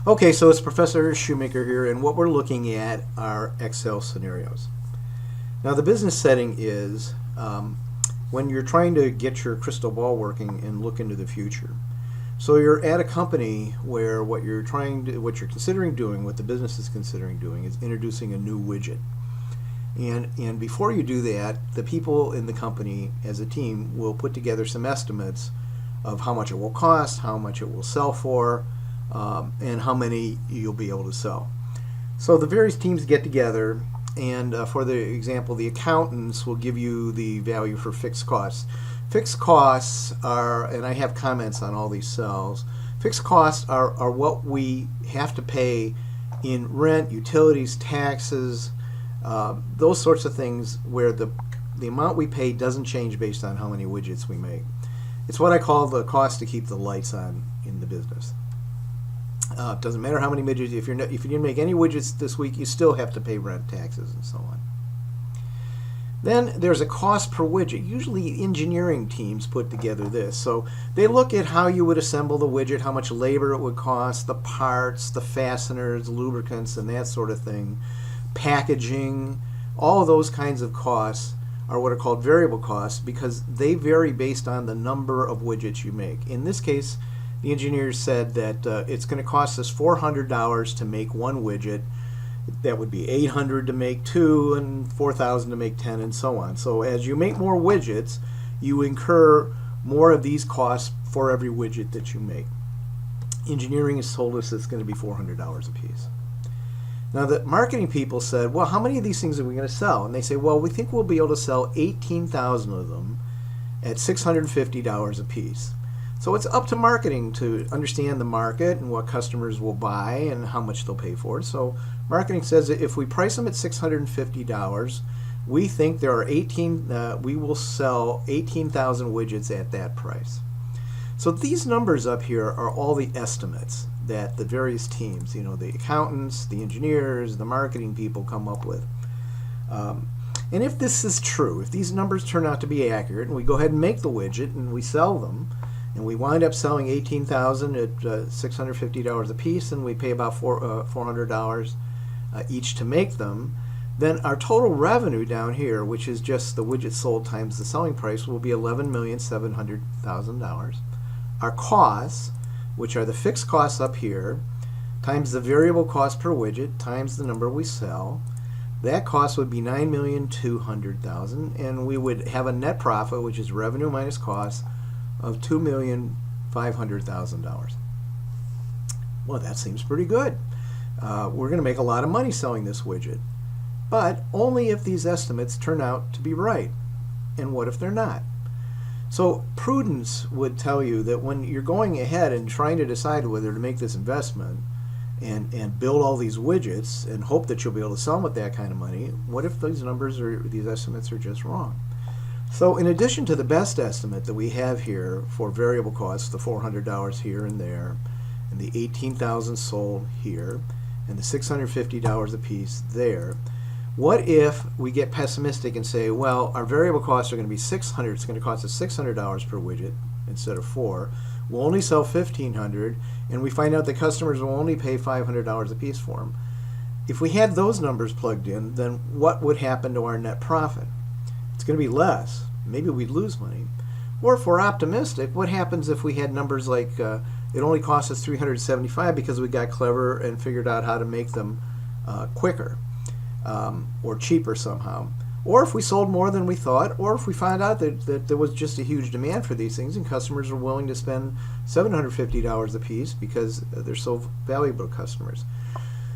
Okay, so it's Professor Shoemaker here, and what we're looking at are Excel scenarios. Now the business setting is when you're trying to get your crystal ball working and look into the future. So you're at a company where what you're considering doing, what the business is considering doing, is introducing a new widget. And before you do that, the people in the company as a team will put together some estimates of how much it will cost, how much it will sell for, and how many you'll be able to sell. So the various teams get together, and for the example, the accountants will give you the value for fixed costs. Fixed costs are, and I have comments on all these cells, fixed costs are what we have to pay in rent, utilities, taxes, those sorts of things where the amount we pay doesn't change based on how many widgets we make. It's what I call the cost to keep the lights on in the business. It doesn't matter how many widgets. If you didn't make any widgets this week, you still have to pay rent, taxes, and so on. Then there's a cost per widget. Usually engineering teams put together this. So they look at how you would assemble the widget, how much labor it would cost, the parts, the fasteners, lubricants, and that sort of thing, packaging. All of those kinds of costs are what are called variable costs because they vary based on the number of widgets you make. In this case, the engineers said that it's going to cost us $400 to make one widget. That would be $800 to make 2 and $4,000 to make 10 and so on. So as you make more widgets, you incur more of these costs for every widget that you make. Engineering has told us it's going to be $400 a piece. Now the marketing people said, well, how many of these things are we going to sell? And they say, well, we think we'll be able to sell 18,000 of them at $650 a piece. So it's up to marketing to understand the market and what customers will buy and how much they'll pay for it. So marketing says that if we price them at $650, we think there are we will sell 18,000 widgets at that price. So these numbers up here are all the estimates that the various teams, the accountants, the engineers, the marketing people come up with. And if this is true, if these numbers turn out to be accurate and we go ahead and make the widget and we sell them, and we wind up selling 18,000 at $650 a piece, and we pay about $400 each to make them, then our total revenue down here, which is just the widget sold times the selling price, will be $11,700,000. Our costs, which are the fixed costs up here, times the variable cost per widget, times the number we sell, that cost would be $9,200,000, and we would have a net profit, which is revenue minus costs, of $2,500,000. Well, that seems pretty good. We're going to make a lot of money selling this widget, but only if these estimates turn out to be right. And what if they're not? So prudence would tell you that when you're going ahead and trying to decide whether to make this investment and build all these widgets and hope that you'll be able to sell them with that kind of money, what if these numbers or these estimates are just wrong? So in addition to the best estimate that we have here for variable costs, the $400 here and there, and the 18,000 sold here, and the $650 a piece there, what if we get pessimistic and say, well, our variable costs are going to be $600, it's going to cost us $600 per widget instead of $4, we'll only sell $1,500, and we find out that customers will only pay $500 a piece for them. If we had those numbers plugged in, then what would happen to our net profit? It's going to be less. Maybe we'd lose money. Or if we're optimistic, what happens if we had numbers like it only costs us $375 because we got clever and figured out how to make them quicker or cheaper somehow? Or if we sold more than we thought, or if we found out that there was just a huge demand for these things and customers are willing to spend $750 a piece because they're so valuable to customers.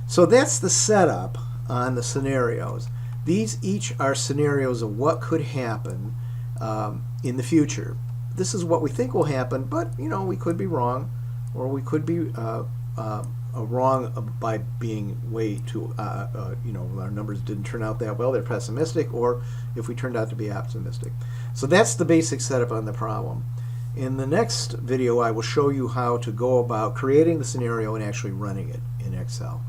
So that's the setup on the scenarios. These each are scenarios of what could happen in the future. This is what we think will happen, but we could be wrong, or we could be wrong by being way too, our numbers didn't turn out that well, they're pessimistic, or if we turned out to be optimistic. So that's the basic setup on the problem. In the next video, I will show you how to go about creating the scenario and actually running it in Excel.